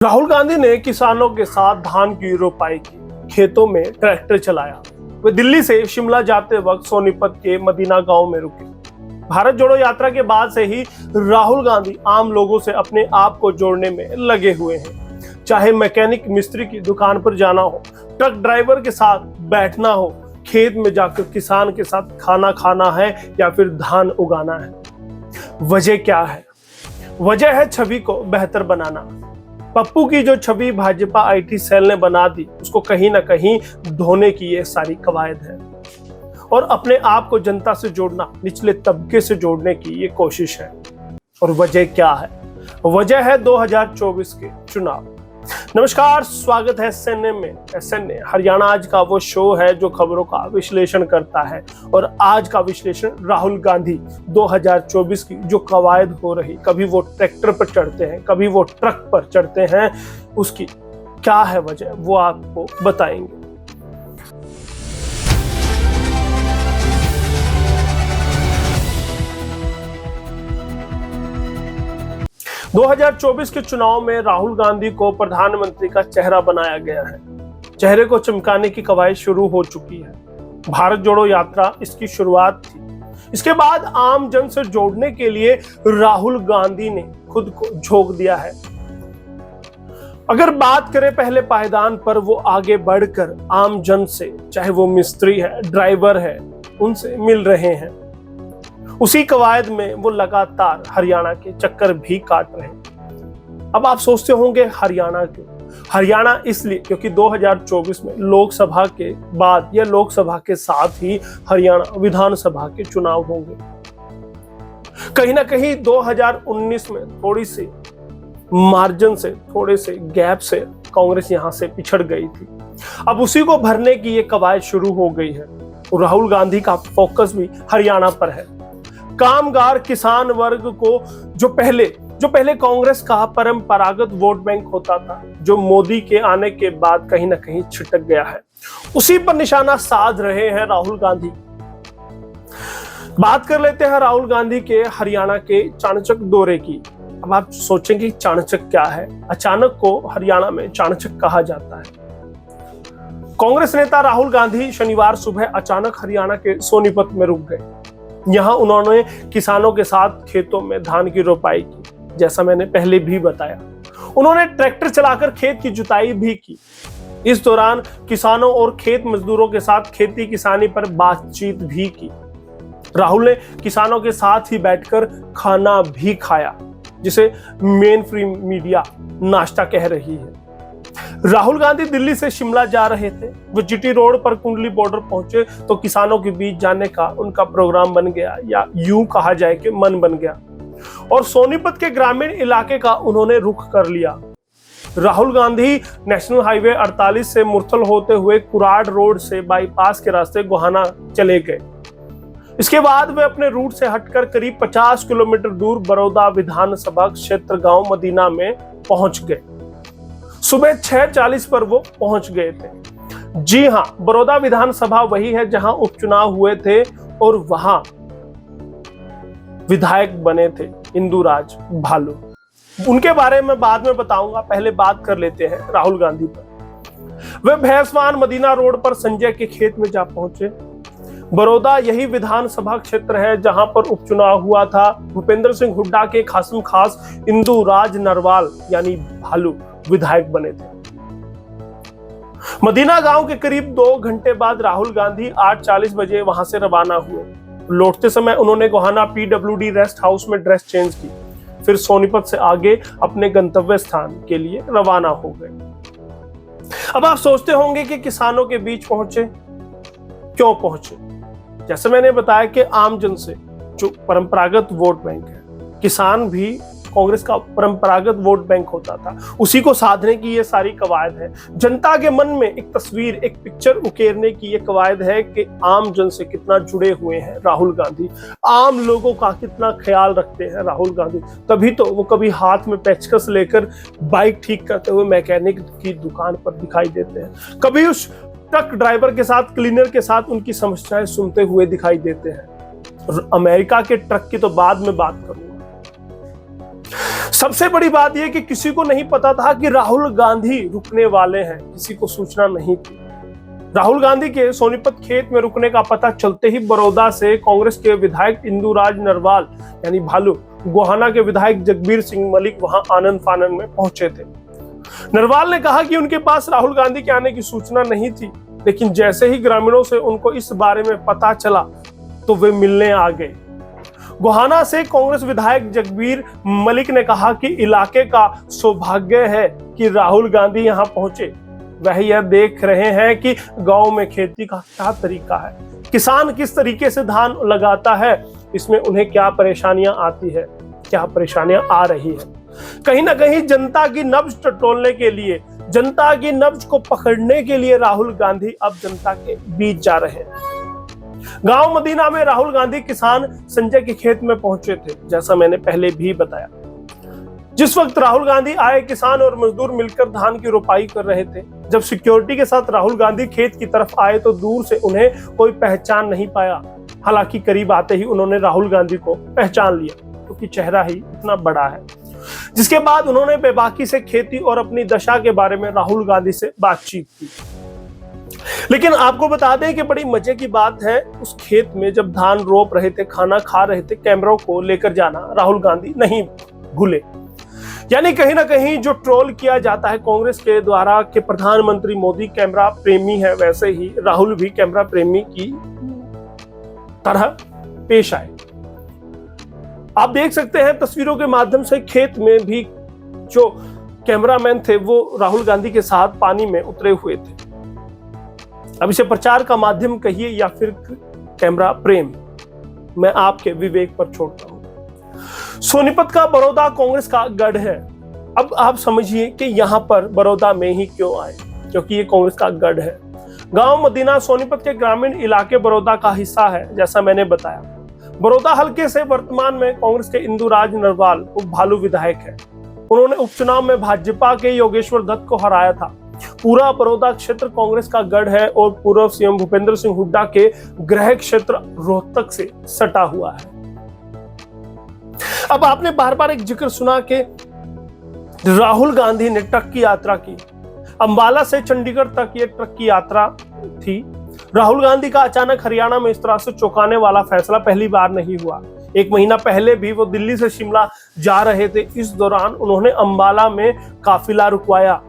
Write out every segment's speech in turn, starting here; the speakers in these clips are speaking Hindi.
राहुल गांधी ने किसानों के साथ धान की रोपाई की, खेतों में ट्रैक्टर चलाया। वे दिल्ली से शिमला जाते वक्त सोनीपत के मदीना गांव में रुके। भारत जोड़ो यात्रा के बाद से ही राहुल गांधी आम लोगों से अपने आप को जोड़ने में लगे हुए हैं। चाहे मैकेनिक मिस्त्री की दुकान पर जाना हो, ट्रक ड्राइवर के साथ बैठना हो, खेत में जाकर किसान के साथ खाना खाना है या फिर धान उगाना है। वजह क्या है? वजह है छवि को बेहतर बनाना। पप्पू की जो छवि भाजपा आईटी सेल ने बना दी, उसको कहीं ना कहीं धोने की ये सारी कवायद है और अपने आप को जनता से जोड़ना, निचले तबके से जोड़ने की ये कोशिश है। और वजह क्या है? वजह है 2024 के चुनाव। नमस्कार, स्वागत है एसएनए में। एसएनए हरियाणा आज का वो शो है जो खबरों का विश्लेषण करता है और आज का विश्लेषण राहुल गांधी 2024 की जो कवायद हो रही, कभी वो ट्रैक्टर पर चढ़ते हैं, कभी वो ट्रक पर चढ़ते हैं, उसकी क्या है वजह, वो आपको बताएंगे। दो 2024 के चुनाव में राहुल गांधी को प्रधानमंत्री का चेहरा बनाया गया है। चेहरे को चमकाने की कवायद शुरू हो चुकी है। भारत जोड़ो यात्रा इसकी शुरुआत थी। इसके बाद आम जन से जोड़ने के लिए राहुल गांधी ने खुद को झोंक दिया है। अगर बात करें पहले पायदान पर, वो आगे बढ़कर आम जन से, चाहे वो मिस्त्री है, ड्राइवर है, उनसे मिल रहे हैं। उसी कवायद में वो लगातार हरियाणा के चक्कर भी काट रहे हैं। अब आप सोचते होंगे हरियाणा क्यों? हरियाणा इसलिए क्योंकि 2024 में लोकसभा के बाद या लोकसभा के साथ ही हरियाणा विधानसभा के चुनाव होंगे। कहीं ना कहीं 2019 में थोड़ी सी मार्जिन से, थोड़े से गैप से कांग्रेस यहां से पिछड़ गई थी। अब उसी को भरने की ये कवायद शुरू हो गई है। राहुल गांधी का फोकस भी हरियाणा पर है। कामगार किसान वर्ग को जो पहले कांग्रेस का परंपरागत वोट बैंक होता था, जो मोदी के आने के बाद कहीं ना कहीं छिटक गया है, उसी पर निशाना साध रहे हैं राहुल गांधी। बात कर लेते हैं राहुल गांधी के हरियाणा के चाणचक दौरे की। अब आप सोचेंगे चाणचक क्या है? अचानक को हरियाणा में चाणचक कहा जाता है। कांग्रेस नेता राहुल गांधी शनिवार सुबह अचानक हरियाणा के सोनीपत में रुक गए। यहां उन्होंने किसानों के साथ खेतों में धान की रोपाई की। जैसा मैंने पहले भी बताया, उन्होंने ट्रैक्टर चलाकर खेत की जुताई भी की। इस दौरान किसानों और खेत मजदूरों के साथ खेती किसानी पर बातचीत भी की। राहुल ने किसानों के साथ ही बैठकर खाना भी खाया, जिसे मेन स्ट्रीम मीडिया नाश्ता कह रही है। राहुल गांधी दिल्ली से शिमला जा रहे थे। वो जीटी रोड पर कुंडली बॉर्डर पहुंचे तो किसानों के बीच जाने का उनका प्रोग्राम बन गया, या यूं कहा जाए कि मन बन गया, और सोनीपत के ग्रामीण इलाके का उन्होंने रुख कर लिया। राहुल गांधी नेशनल हाईवे 48 से मुरथल होते हुए कुराड़ रोड से बाईपास के रास्ते गोहाना चले गए। इसके बाद वे अपने रूट से हटकर करीब 50 किलोमीटर दूर बड़ौदा विधानसभा क्षेत्र गांव मदीना में पहुंच गए। सुबह 6:40 पर वो पहुंच गए थे। जी हां, बड़ौदा विधानसभा वही है जहां उपचुनाव हुए थे और वहां विधायक बने थे इंदुराज भालू। उनके बारे में बाद में बताऊंगा, पहले बात कर लेते हैं राहुल गांधी पर। वे भैंसवान मदीना रोड पर संजय के खेत में जा पहुंचे। बड़ौदा यही विधानसभा क्षेत्र है जहां पर उपचुनाव हुआ था। भूपेंद्र सिंह हुड्डा के खासम खास इंदुराज नरवाल यानी भालू विधायक बने थे। मदीना गांव के करीब 2 घंटे बाद राहुल गांधी 8:40 बजे वहां से रवाना हुए। लौटते समय उन्होंने गोहाना पीडब्ल्यूडी रेस्ट हाउस में ड्रेस चेंज की, फिर सोनीपत से आगे अपने गंतव्य स्थान के लिए रवाना हो गए। अब आप सोचते होंगे कि किसानों के बीच पहुंचे, क्यों पहुंचे? जैसे मैंने बताया कि आम जन से, जो परंपरागत वोट बैंक है, किसान भी कांग्रेस का परंपरागत वोट बैंक होता था, उसी को साधने की ये सारी कवायद है। जनता के मन में एक तस्वीर, एक पिक्चर उकेरने की ये कवायद है कि आम जन से कितना जुड़े हुए हैं राहुल गांधी, आम लोगों का कितना ख्याल रखते हैं राहुल गांधी। तभी तो वो कभी हाथ में पेचकस लेकर बाइक ठीक करते हुए मैकेनिक की दुकान पर दिखाई देते हैं, कभी उस ट्रक ड्राइवर के साथ, क्लीनर के साथ उनकी समस्याएं सुनते हुए दिखाई देते हैं। अमेरिका के ट्रक की तो बाद में बात करूंगा। सबसे बड़ी बात यह कि किसी को नहीं पता था कि राहुल गांधी रुकने वाले हैं, किसी को सूचना नहीं थी। राहुल गांधी के सोनीपत खेत में रुकने का पता चलते ही बड़ौदा से कांग्रेस के विधायक इंदुराज नरवाल यानी भालू, गोहाना के विधायक जगबीर सिंह मलिक वहां आनंद फानन में पहुंचे थे। नरवाल ने कहा कि उनके पास राहुल गांधी के आने की सूचना नहीं थी, लेकिन जैसे ही ग्रामीणों से उनको इस बारे में पता चला तो वे मिलने आ गए। गोहाना से कांग्रेस विधायक जगबीर मलिक ने कहा कि इलाके का सौभाग्य है कि राहुल गांधी यहां पहुंचे। वह यह देख रहे हैं कि गांव में खेती का क्या तरीका है, किसान किस तरीके से धान लगाता है, इसमें उन्हें क्या परेशानियां आती है, क्या परेशानियां आ रही है। कहीं ना कहीं जनता की नब्ज टटोलने के लिए, जनता की नब्ज को पकड़ने के लिए राहुल गांधी अब जनता के बीच जा रहे हैं। गांव मदीना में राहुल गांधी किसान संजय के खेत में पहुंचे थे, जैसा मैंने पहले भी बताया। जिस वक्त राहुल गांधी आए, किसान और मजदूर मिलकर धान की रोपाई कर रहे थे। जब सिक्योरिटी के साथ राहुल गांधी खेत की तरफ आए तो दूर से उन्हें कोई पहचान नहीं पाया। हालांकि करीब आते ही उन्होंने राहुल गांधी को पहचान लिया, क्योंकि चेहरा ही इतना बड़ा है। जिसके बाद उन्होंने बेबाकी से खेती और अपनी दशा के बारे में राहुल गांधी से बातचीत की। लेकिन आपको बता दें कि बड़ी मजे की बात है, उस खेत में जब धान रोप रहे थे, खाना खा रहे थे, कैमरों को लेकर जाना राहुल गांधी नहीं भूले। यानी कहीं ना कहीं जो ट्रोल किया जाता है कांग्रेस के द्वारा कि प्रधानमंत्री मोदी कैमरा प्रेमी है, वैसे ही राहुल भी कैमरा प्रेमी की तरह पेश आए। आप देख सकते हैं तस्वीरों के माध्यम से खेत में भी जो कैमरामैन थे वो राहुल गांधी के साथ पानी में उतरे हुए थे। अब इसे प्रचार का माध्यम कहिए या फिर कैमरा प्रेम, मैं आपके विवेक पर छोड़ता हूं। सोनीपत का बड़ौदा कांग्रेस का गढ़ है। अब आप समझिए कि यहां पर बड़ौदा में ही क्यों आए, क्योंकि ये कांग्रेस का गढ़ है। गांव मदीना सोनीपत के ग्रामीण इलाके बड़ौदा का हिस्सा है, जैसा मैंने बताया। बड़ौदा हलके से वर्तमान में कांग्रेस के इंदुराज नरवाल भालू विधायक है। उन्होंने उपचुनाव में भाजपा के योगेश्वर दत्त को हराया था। पूरा बड़ौदा क्षेत्र कांग्रेस का गढ़ है और पूर्व सीएम भूपेंद्र सिंह हुड्डा के गृह क्षेत्र रोहतक से सटा हुआ है। अब आपने बार बार एक जिक्र सुना कि राहुल गांधी ने ट्रक की यात्रा की। अंबाला से चंडीगढ़ तक ये ट्रक की यात्रा थी। राहुल गांधी का अचानक हरियाणा में इस तरह से चौंकाने वाला फैसला पहली बार नहीं हुआ। एक महीना पहले भी वो दिल्ली से शिमला जा रहे थे। इस दौरान उन्होंने अंबाला में काफिला रुकवाया।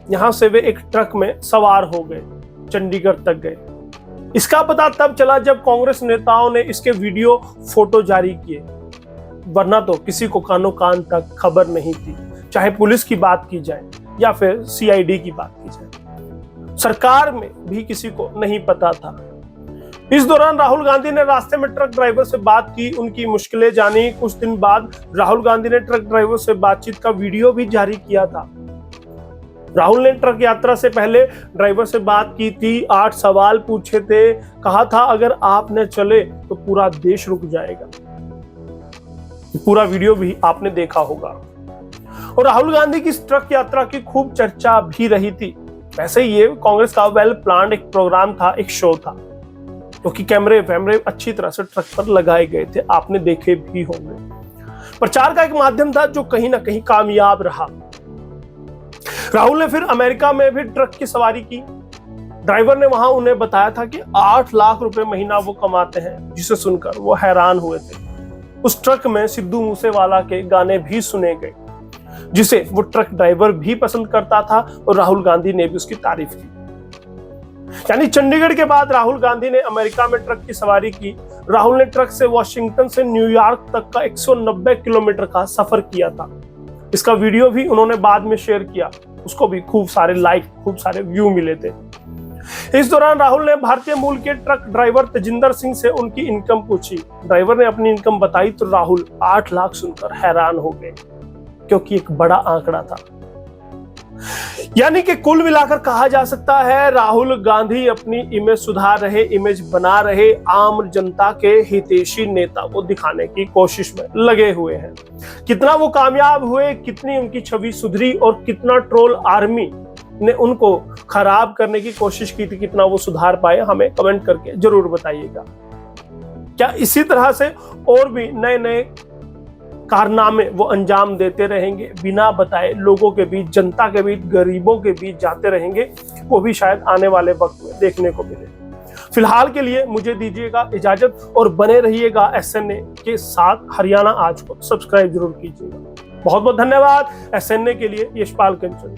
यहां से वे एक ट्रक में सवार हो गए, चंडीगढ़ तक गए। इसका पता तब चला जब कांग्रेस नेताओं ने इसके वीडियो फोटो जारी किए, वरना तो किसी को कानो कान तक खबर नहीं थी। चाहे पुलिस की बात की जाए या फिर सीआईडी की बात की जाए, सरकार में भी किसी को नहीं पता था। इस दौरान राहुल गांधी ने रास्ते में ट्रक ड्राइवर से बात की, उनकी मुश्किलें जानी। कुछ दिन बाद राहुल गांधी ने ट्रक ड्राइवर से बातचीत का वीडियो भी जारी किया था। राहुल ने ट्रक यात्रा से पहले ड्राइवर से बात की थी, 8 सवाल पूछे थे, कहा था अगर आप न चले तो पूरा देश रुक जाएगा। पूरा वीडियो भी आपने देखा होगा। और राहुल गांधी की इस ट्रक यात्रा की खूब चर्चा भी रही थी। वैसे ये कांग्रेस का वेल प्लान्ड एक प्रोग्राम था, एक शो था, क्योंकि कैमरे वैमरे अच्छी तरह से ट्रक पर लगाए गए थे, आपने देखे भी होंगे। प्रचार का एक माध्यम था जो कहीं ना कहीं कामयाब रहा। राहुल ने फिर अमेरिका में भी ट्रक की सवारी की। ड्राइवर ने वहां उन्हें बताया था कि 8 लाख रुपए महीना वो कमाते हैं, जिसे सुनकर वो हैरान हुए थे। उस ट्रक में सिद्धू मूसेवाला के गाने भी सुने गए, जिसे वो ट्रक ड्राइवर भी पसंद करता था और राहुल गांधी ने भी उसकी तारीफ की। यानी चंडीगढ़ के बाद राहुल गांधी ने अमेरिका में ट्रक की सवारी की। राहुल ने ट्रक से वॉशिंगटन से न्यूयॉर्क तक का 190 किलोमीटर का सफर किया था। इसका वीडियो भी उन्होंने बाद में शेयर किया, उसको भी खूब सारे लाइक, खूब सारे व्यू मिले थे। इस दौरान राहुल ने भारतीय मूल के ट्रक ड्राइवर तेजिंदर सिंह से उनकी इनकम पूछी। ड्राइवर ने अपनी इनकम बताई तो राहुल 8 लाख सुनकर हैरान हो गए, क्योंकि एक बड़ा आंकड़ा था। यानी कि कुल मिलाकर कहा जा सकता है राहुल गांधी अपनी इमेज सुधार रहे, इमेज बना रहे, आम जनता के हितैषी नेता को दिखाने की कोशिश में लगे हुए हैं। कितना वो कामयाब हुए, कितनी उनकी छवि सुधरी और कितना ट्रोल आर्मी ने उनको खराब करने की कोशिश की थी, कितना वो सुधार पाए, हमें कमेंट करके जरूर बताइएगा। क्या इसी तरह से और भी नए नए कारनामे वो अंजाम देते रहेंगे, बिना बताए लोगों के बीच, जनता के बीच, गरीबों के बीच जाते रहेंगे, वो भी शायद आने वाले वक्त में देखने को मिले। फिलहाल के लिए मुझे दीजिएगा इजाजत और बने रहिएगा SNA के साथ। हरियाणा आज को सब्सक्राइब जरूर कीजिएगा। बहुत बहुत धन्यवाद। SNA के लिए यशपाल कंचन।